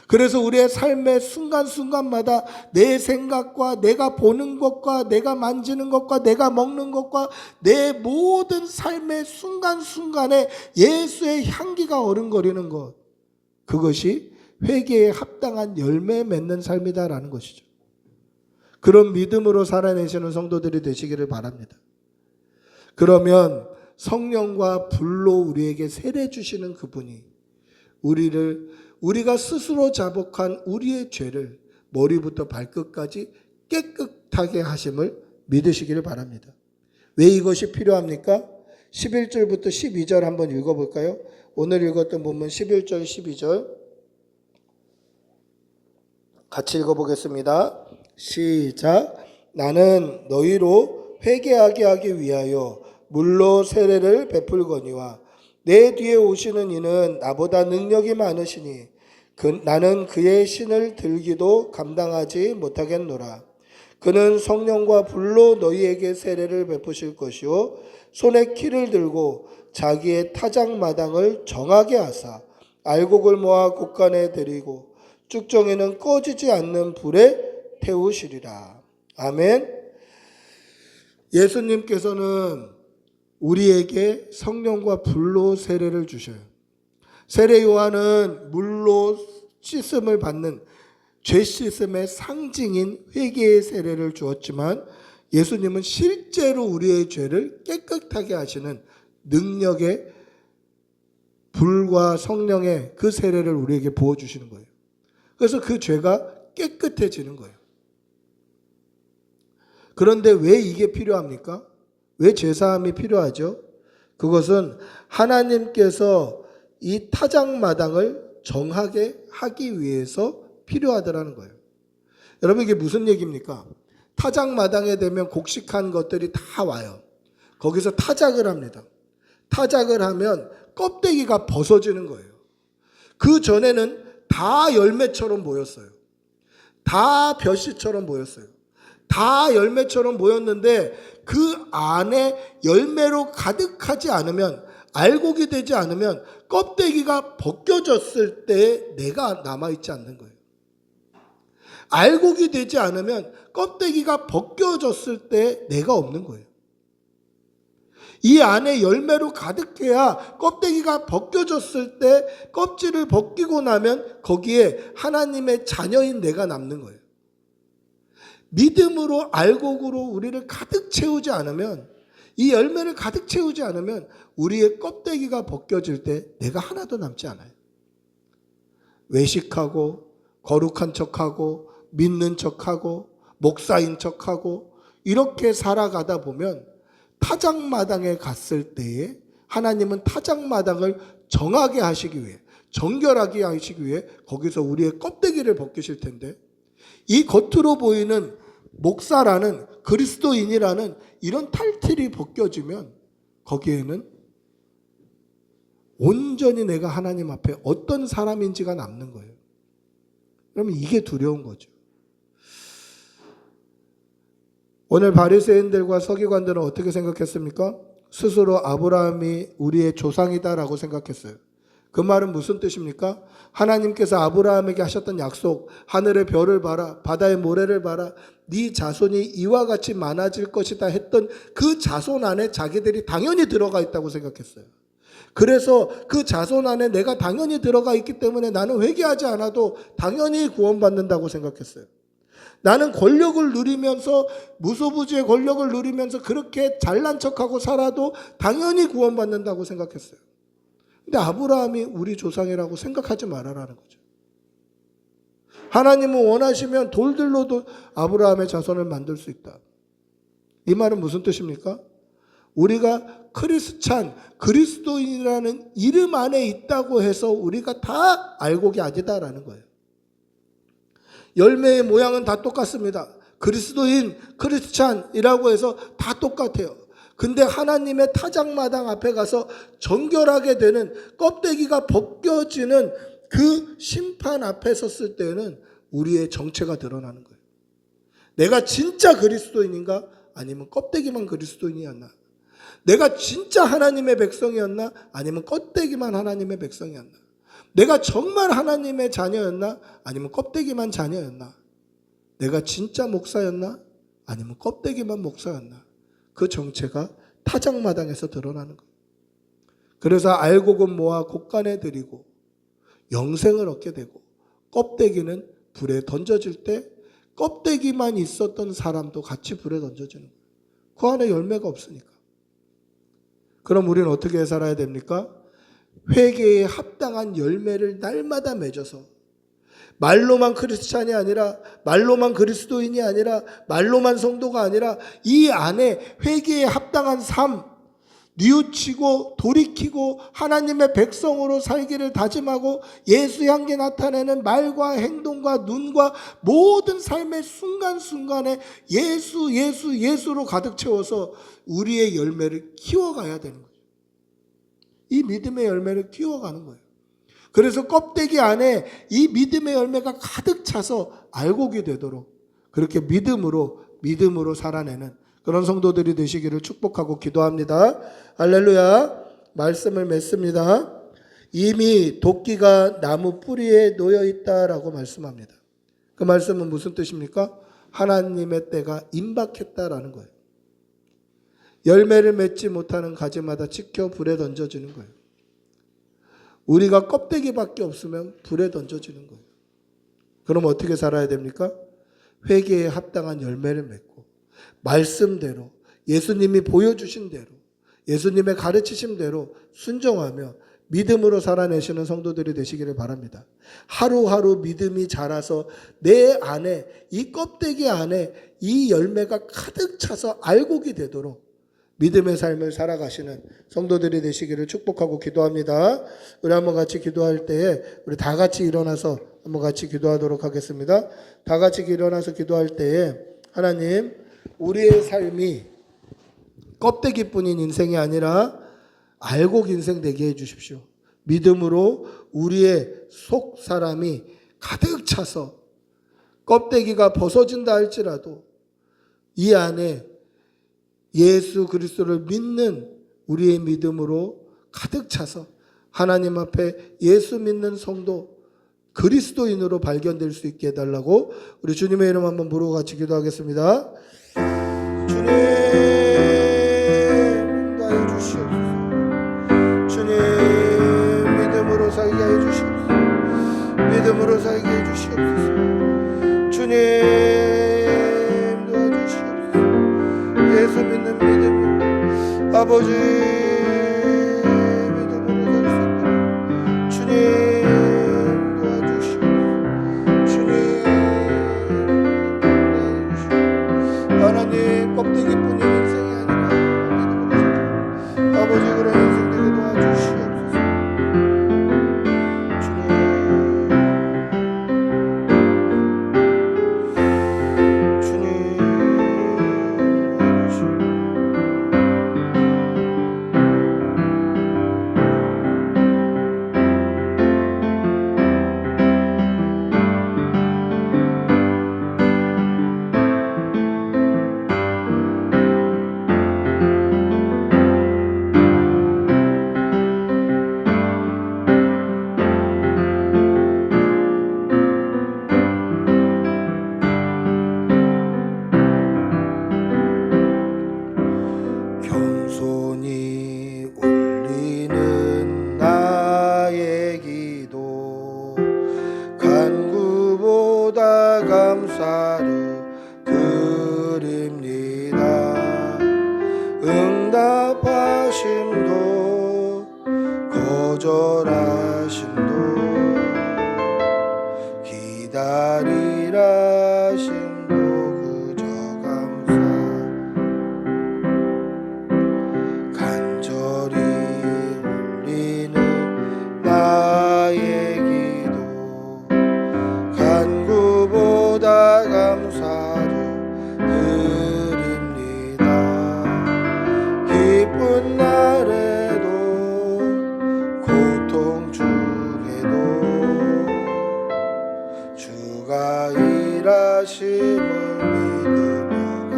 그래서 우리의 삶의 순간순간마다 내 생각과 내가 보는 것과 내가 만지는 것과 내가 먹는 것과 내 모든 삶의 순간순간에 예수의 향기가 어른거리는 것, 그것이 회개에 합당한 열매 맺는 삶이다라는 것이죠. 그런 믿음으로 살아내시는 성도들이 되시기를 바랍니다. 그러면 성령과 불로 우리에게 세례 주시는 그분이 우리가 스스로 자복한 우리의 죄를 머리부터 발끝까지 깨끗하게 하심을 믿으시기를 바랍니다. 왜 이것이 필요합니까? 11절부터 12절 한번 읽어볼까요? 오늘 읽었던 본문 11절 12절 같이 읽어보겠습니다. 시작. 나는 너희로 회개하게 하기 위하여 물로 세례를 베풀거니와 내 뒤에 오시는 이는 나보다 능력이 많으시니 나는 그의 신을 들기도 감당하지 못하겠노라. 그는 성령과 불로 너희에게 세례를 베푸실 것이요 손에 키를 들고 자기의 타작마당을 정하게 하사 알곡을 모아 곳간에 들이고 쭉정이는 꺼지지 않는 불에 태우시리라. 아멘. 예수님께서는 우리에게 성령과 불로 세례를 주셔요. 세례 요한은 물로 씻음을 받는 죄 씻음의 상징인 회개의 세례를 주었지만 예수님은 실제로 우리의 죄를 깨끗하게 하시는 능력의 불과 성령의 그 세례를 우리에게 부어주시는 거예요. 그래서 그 죄가 깨끗해지는 거예요. 그런데 왜 이게 필요합니까? 왜 제사함이 필요하죠? 그것은 하나님께서 이 타작마당을 정하게 하기 위해서 필요하다는 거예요. 여러분, 이게 무슨 얘기입니까? 타작마당에 되면 곡식한 것들이 다 와요. 거기서 타작을 합니다. 타작을 하면 껍데기가 벗어지는 거예요. 그 전에는 다 열매처럼 보였어요. 다 벼씨처럼 보였어요. 다 열매처럼 보였는데 그 안에 열매로 가득하지 않으면, 알곡이 되지 않으면 껍데기가 벗겨졌을 때 내가 남아있지 않는 거예요. 알곡이 되지 않으면 껍데기가 벗겨졌을 때 내가 없는 거예요. 이 안에 열매로 가득해야 껍데기가 벗겨졌을 때 껍질을 벗기고 나면 거기에 하나님의 자녀인 내가 남는 거예요. 믿음으로 알곡으로 우리를 가득 채우지 않으면, 이 열매를 가득 채우지 않으면 우리의 껍데기가 벗겨질 때 내가 하나도 남지 않아요. 외식하고 거룩한 척하고 믿는 척하고 목사인 척하고 이렇게 살아가다 보면 타작마당에 갔을 때에 하나님은 타작마당을 정하게 하시기 위해, 정결하게 하시기 위해 거기서 우리의 껍데기를 벗기실 텐데, 이 겉으로 보이는 목사라는, 그리스도인이라는 이런 타이틀이 벗겨지면 거기에는 온전히 내가 하나님 앞에 어떤 사람인지가 남는 거예요. 그러면 이게 두려운 거죠. 오늘 바리새인들과 서기관들은 어떻게 생각했습니까? 스스로 아브라함이 우리의 조상이다라고 생각했어요. 그 말은 무슨 뜻입니까? 하나님께서 아브라함에게 하셨던 약속, 하늘의 별을 봐라, 바다의 모래를 봐라, 네 자손이 이와 같이 많아질 것이다 했던 그 자손 안에 자기들이 당연히 들어가 있다고 생각했어요. 그래서 그 자손 안에 내가 당연히 들어가 있기 때문에 나는 회개하지 않아도 당연히 구원받는다고 생각했어요. 나는 권력을 누리면서, 무소부지의 권력을 누리면서 그렇게 잘난 척하고 살아도 당연히 구원받는다고 생각했어요. 근데 아브라함이 우리 조상이라고 생각하지 말아라는 거죠. 하나님은 원하시면 돌들로도 아브라함의 자손을 만들 수 있다. 이 말은 무슨 뜻입니까? 우리가 크리스찬, 그리스도인이라는 이름 안에 있다고 해서 우리가 다 알곡이 아니다라는 거예요. 열매의 모양은 다 똑같습니다. 그리스도인, 크리스찬이라고 해서 다 똑같아요. 근데 하나님의 타작마당 앞에 가서 정결하게 되는, 껍데기가 벗겨지는 그 심판 앞에 섰을 때는 우리의 정체가 드러나는 거예요. 내가 진짜 그리스도인인가? 아니면 껍데기만 그리스도인이었나? 내가 진짜 하나님의 백성이었나? 아니면 껍데기만 하나님의 백성이었나? 내가 정말 하나님의 자녀였나? 아니면 껍데기만 자녀였나? 내가 진짜 목사였나? 아니면 껍데기만 목사였나? 그 정체가 타작마당에서 드러나는 거예요. 그래서 알곡은 모아 곡간에 들이고 영생을 얻게 되고, 껍데기는 불에 던져질 때 껍데기만 있었던 사람도 같이 불에 던져지는 거예요. 그 안에 열매가 없으니까. 그럼 우리는 어떻게 살아야 됩니까? 회개에 합당한 열매를 날마다 맺어서, 말로만 크리스찬이 아니라, 말로만 그리스도인이 아니라, 말로만 성도가 아니라 이 안에 회개에 합당한 삶, 뉘우치고 돌이키고 하나님의 백성으로 살기를 다짐하고 예수 향기 나타내는 말과 행동과 눈과 모든 삶의 순간순간에 예수, 예수, 예수로 가득 채워서 우리의 열매를 키워가야 되는 거예요. 이 믿음의 열매를 키워가는 거예요. 그래서 껍데기 안에 이 믿음의 열매가 가득 차서 알곡이 되도록 그렇게 믿음으로 살아내는 그런 성도들이 되시기를 축복하고 기도합니다. 할렐루야. 말씀을 맺습니다. 이미 도끼가 나무 뿌리에 놓여 있다라고 말씀합니다. 그 말씀은 무슨 뜻입니까? 하나님의 때가 임박했다라는 거예요. 열매를 맺지 못하는 가지마다 찍혀 불에 던져지는 거예요. 우리가 껍데기밖에 없으면 불에 던져지는 거예요. 그럼 어떻게 살아야 됩니까? 회개에 합당한 열매를 맺고 말씀대로, 예수님이 보여주신 대로, 예수님의 가르치신 대로 순종하며 믿음으로 살아내시는 성도들이 되시기를 바랍니다. 하루하루 믿음이 자라서 내 안에, 이 껍데기 안에 이 열매가 가득 차서 알곡이 되도록 믿음의 삶을 살아가시는 성도들이 되시기를 축복하고 기도합니다. 우리 한번 같이 기도할 때에 우리 다 같이 일어나서 한번 같이 기도하도록 하겠습니다. 다 같이 일어나서 기도할 때에 하나님, 우리의 삶이 껍데기뿐인 인생이 아니라 알곡 인생 되게 해주십시오. 믿음으로 우리의 속 사람이 가득 차서 껍데기가 벗어진다 할지라도 이 안에 예수 그리스도를 믿는 우리의 믿음으로 가득 차서 하나님 앞에 예수 믿는 성도, 그리스도인으로 발견될 수 있게 해달라고 우리 주님의 이름 한번 부르고 같이 기도하겠습니다. 주님, 인도하여 주시옵소서. 주님, 믿음으로 살게 해 주시옵소서. 믿음으로 살게 해 주시옵소서. 주님, 도와주시옵소서. 예수 믿는 믿음, 아버지 믿음으로 살 수 있도록 주님 도와주시옵소서. 주님 감사를 드립니다. 응답하심도 거절하심도 기다리라 심도 그저 감사. 간절히 올리는 나의 기도 간구보다 감사를 드립니다. 기쁜 날에도 고통 중에도 주가 일하심을 믿으며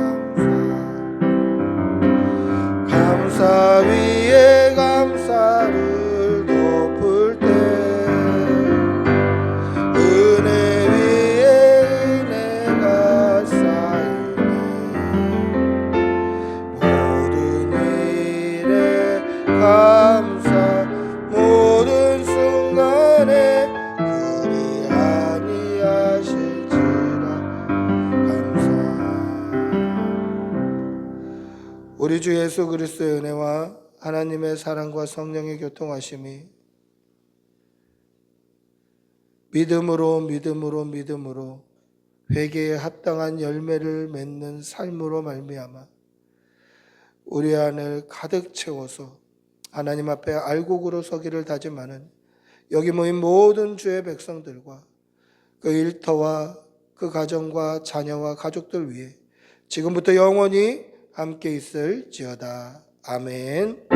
감사 위에 감사를 덮을 때 은혜 위에 은혜가 쌓이네. 모든 일에 감사 모든 순간에 그리 아니하실지라 감사. 우리 주 예수 그리스도의 은혜와 하나님의 사랑과 성령의 교통하심이 믿음으로 회개에 합당한 열매를 맺는 삶으로 말미암아 우리 안을 가득 채워서 하나님 앞에 알곡으로 서기를 다짐하는 여기 모인 모든 주의 백성들과 그 일터와 그 가정과 자녀와 가족들 위해 지금부터 영원히 함께 있을지어다. 아멘.